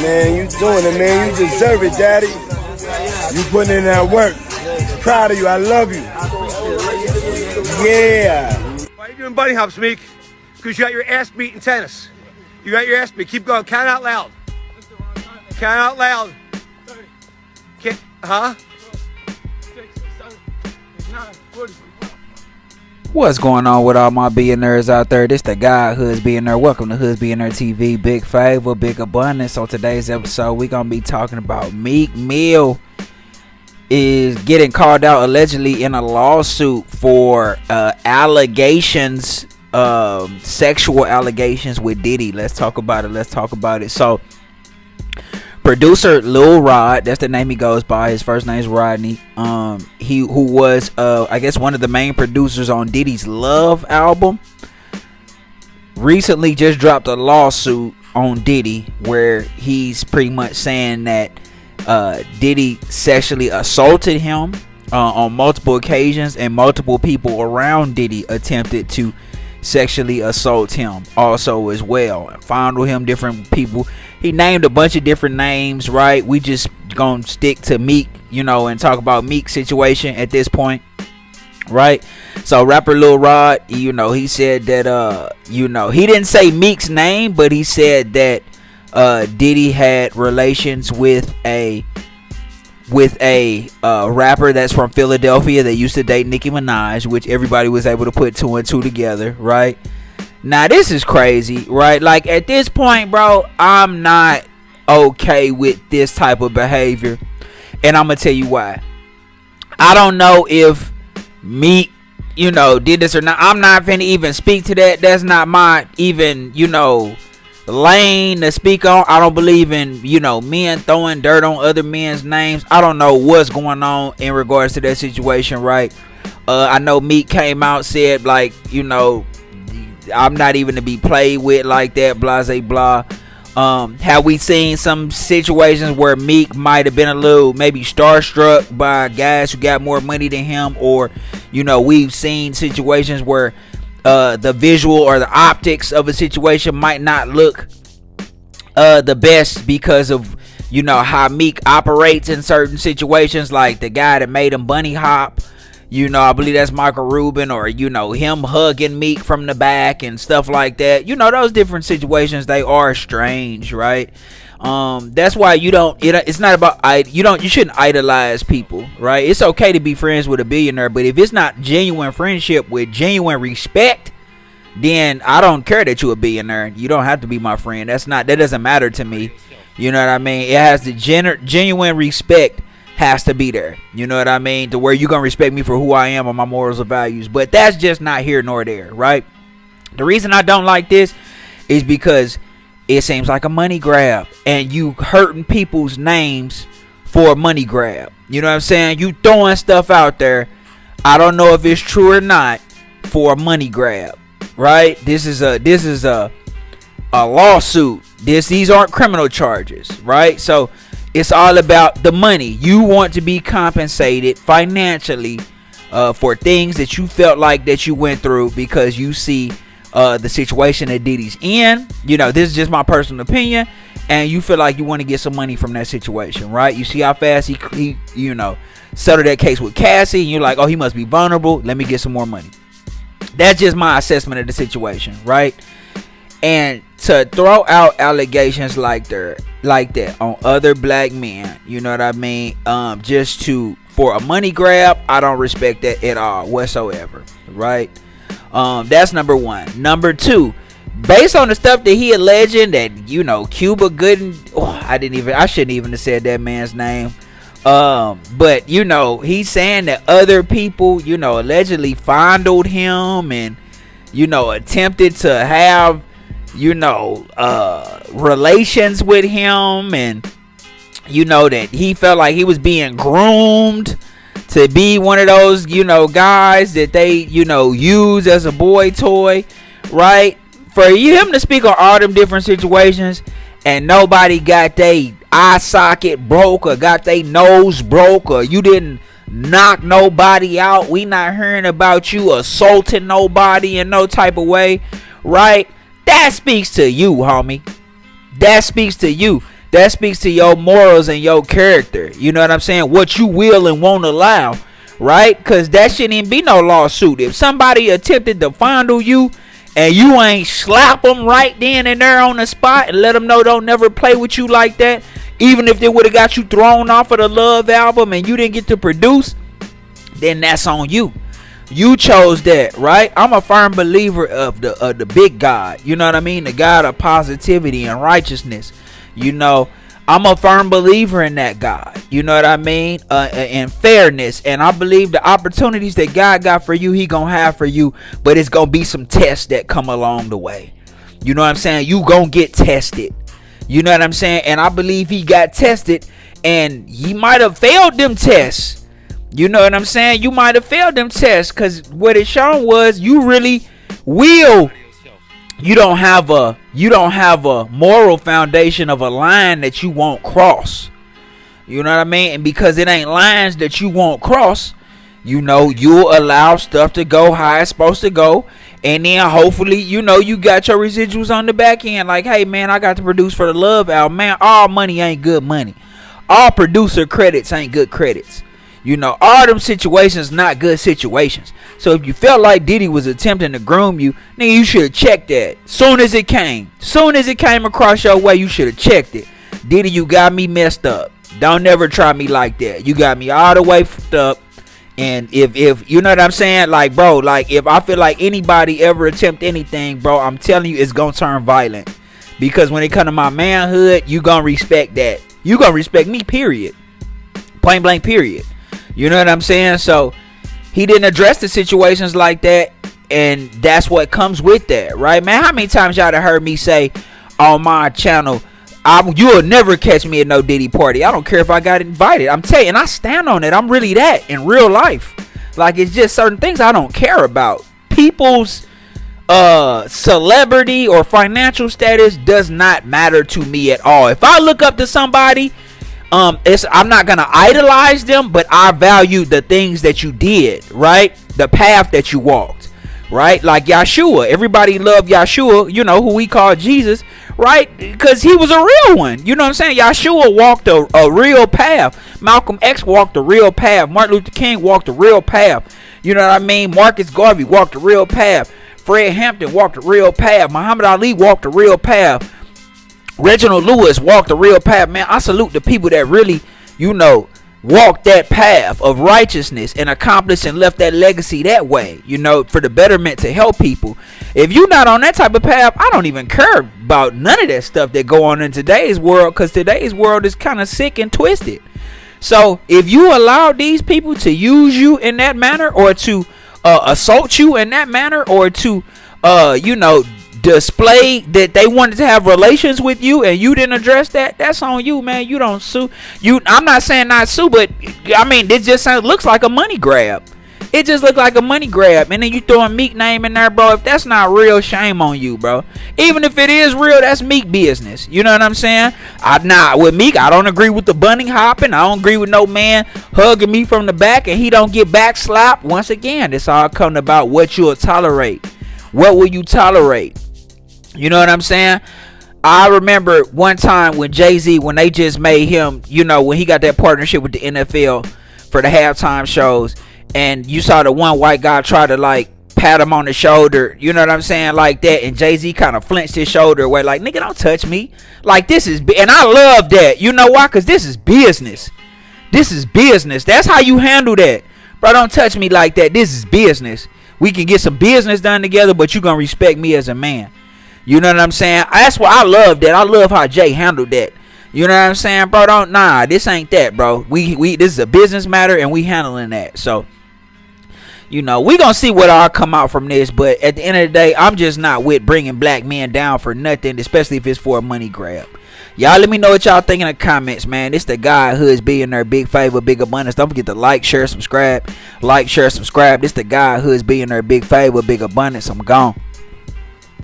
Man, you doing it, man. You deserve it, daddy. You putting in that work. Proud of you. I love you. Yeah. Why are you doing bunny hops, Meek? Because you got your ass beat in tennis. You got your ass beat. Keep going. Count out loud. Count out loud. Huh? What's going on with all my billionaires out there? This the guy Hoods Billionaire. Welcome to Hoods Billionaire TV. Big favor, big abundance. On today's episode, we're gonna be talking about Meek Mill is getting called out allegedly in a lawsuit for allegations, sexual allegations with Diddy. Let's talk about it. So producer Lil Rod, that's the name he goes by. His first name is Rodney. He who was I guess one of the main producers on Diddy's Love album, recently just dropped a lawsuit on Diddy where he's pretty much saying that Diddy sexually assaulted him on multiple occasions, and multiple people around Diddy attempted to sexually assault him also as well, and fondle him. Different people, he named a bunch of different names, right? We just gonna stick to Meek, and talk about Meek's situation at this point, right? So rapper Lil Rod, he said that he didn't say Meek's name, but he said that Diddy had relations with a rapper that's from Philadelphia that used to date Nicki Minaj, which everybody was able to put two and two together, right? Now this is crazy, right? Like at this point, bro, I'm not okay with this type of behavior, and I'm gonna tell you why. I don't know if Meek, did this or not. I'm not finna even speak to that. That's not my even, lane to speak on. I don't believe in men throwing dirt on other men's names. I don't know what's going on in regards to that situation, right? I know Meek came out, said like, I'm not even to be played with like that, blase blah. Have we seen some situations where Meek might have been a little maybe starstruck by guys who got more money than him, or we've seen situations where the visual or the optics of a situation might not look the best because of how Meek operates in certain situations, like the guy that made him bunny hop, I believe that's Michael Rubin, or him hugging Meek from the back and stuff like that. Those different situations, they are strange, right? That's why it's not about you shouldn't idolize people, right? It's okay to be friends with a billionaire, but if it's not genuine friendship with genuine respect, then I don't care that you're a billionaire. You don't have to be my friend. That doesn't matter to me. You know what I mean? It has the genuine respect has to be there. You know what I mean? To where you're gonna respect me for who I am and my morals and values. But that's just not here nor there, right? The reason I don't like this is because it seems like a money grab, and you hurting people's names for a money grab. You know what I'm saying? You throwing stuff out there, I don't know if it's true or not, for a money grab, right? This is a lawsuit. These aren't criminal charges, right? So it's all about the money. You want to be compensated financially for things that you felt like that you went through, because you see the situation that Diddy's in. This is just my personal opinion, and you feel like you want to get some money from that situation, right? You see how fast he settled that case with Cassie, and you're like, oh, he must be vulnerable, let me get some more money. That's just my assessment of the situation, right? And to throw out allegations like that on other black men, you know what I mean, for a money grab, I don't respect that at all whatsoever, right? That's number one. Number two, based on the stuff that he alleging that Cuba Gooden, I shouldn't even have said that man's name, but he's saying that other people allegedly fondled him and attempted to have relations with him, and that he felt like he was being groomed to be one of those guys that they use as a boy toy, right? For him to speak on all them different situations, and nobody got they eye socket broke or got they nose broke, or you didn't knock nobody out. We not hearing about you assaulting nobody in no type of way, right? That speaks to you, homie. That speaks to you. That speaks to your morals and your character. You know what I'm saying? What you will and won't allow, right? Because that shouldn't even be no lawsuit. If somebody attempted to fondle you and you ain't slap them right then and there on the spot and let them know don't never play with you like that, even if they would have got you thrown off of the Love album and you didn't get to produce, then that's on you. You chose that, right? I'm a firm believer of the big God. You know what I mean? The God of positivity and righteousness. You know, I'm a firm believer in that God. You know what I mean? And fairness. And I believe the opportunities that God got for you, he gonna have for you. But it's gonna be some tests that come along the way. You know what I'm saying? You gonna get tested. You know what I'm saying? And I believe he got tested. And he might have failed them tests. You know what I'm saying? You might have failed them tests. Because what it shown was you really will. You don't have a moral foundation of a line that you won't cross. You know what I mean? And because it ain't lines that you won't cross, you know, you'll allow stuff to go how it's supposed to go. And then hopefully, you know, you got your residuals on the back end. Like, hey, man, I got to produce for the Love album. Man, all money ain't good money. All producer credits ain't good credits. You know, all them situations not good situations. So if you felt like Diddy was attempting to groom you, nigga, you should have checked that. Soon as it came across your way, you should have checked it. Diddy, you got me messed up. Don't never try me like that. You got me all the way fucked up. And if you know what I'm saying, like, bro, like, if I feel like anybody ever attempt anything, bro, I'm telling you, it's gonna turn violent. Because when it come to my manhood, you gonna respect that. You gonna respect me, period. Point blank, period. You know what I'm saying? So he didn't address the situations like that, and that's what comes with that, right, man? How many times y'all have heard me say on my channel, you'll never catch me at no Diddy party. I don't care if I got invited. I'm telling you, and I stand on it. I'm really that in real life. Like, it's just certain things I don't care about. People's celebrity or financial status does not matter to me at all. If I look up to somebody, I'm not gonna idolize them, but I value the things that you did, right? The path that you walked, right? Like Yeshua, everybody loved Yeshua, you know, who we call Jesus, right? Because he was a real one. You know what I'm saying? Yeshua walked a real path. Malcolm X walked a real path. Martin Luther King walked a real path. You know what I mean? Marcus Garvey walked a real path. Fred Hampton walked a real path. Muhammad Ali walked a real path. Reginald Lewis walked a real path. Man, I salute the people that really, you know, walked that path of righteousness and accomplished and left that legacy that way, you know, for the betterment to help people. If you're not on that type of path, I don't even care about none of that stuff that go on in today's world, because today's world is kind of sick and twisted. So if you allow these people to use you in that manner, or to assault you in that manner, or to you know, display that they wanted to have relations with you and you didn't address that, that's on you, man. You don't sue. I'm not saying not sue, but I mean, it just looks like a money grab. It just looked like a money grab. And then you throw a Meek name in there, bro. If that's not real, shame on you, bro. Even if it is real, that's Meek business. You know what I'm saying? With Meek, I don't agree with the bunny hopping. I don't agree with no man hugging me from the back and he don't get back slapped. Once again, it's all coming about what you'll tolerate. What will you tolerate? You know what I'm saying? I remember one time when Jay-Z, when they just made him, you know, when he got that partnership with the NFL for the halftime shows, and you saw the one white guy try to, like, pat him on the shoulder, you know what I'm saying, like that, and Jay-Z kind of flinched his shoulder away, like, nigga, don't touch me. Like, this is, and I love that. You know why? Because this is business. This is business. That's how you handle that. Bro, don't touch me like that. This is business. We can get some business done together, but you gonna respect me as a man. You know what I'm saying? That's why I love that. I love how Jay handled that. You know what I'm saying, bro? This ain't that, bro. This is a business matter, and we handling that. So, you know, we gonna see what all come out from this. But at the end of the day, I'm just not with bringing black men down for nothing, especially if it's for a money grab. Y'all let me know what y'all think in the comments, man. It's the guy Hood's Billionaire, Big Favor, Big Abundance. Don't forget to like, share, subscribe. Like, share, subscribe. This the guy Hood's Billionaire, Big Favor, Big Abundance. I'm gone.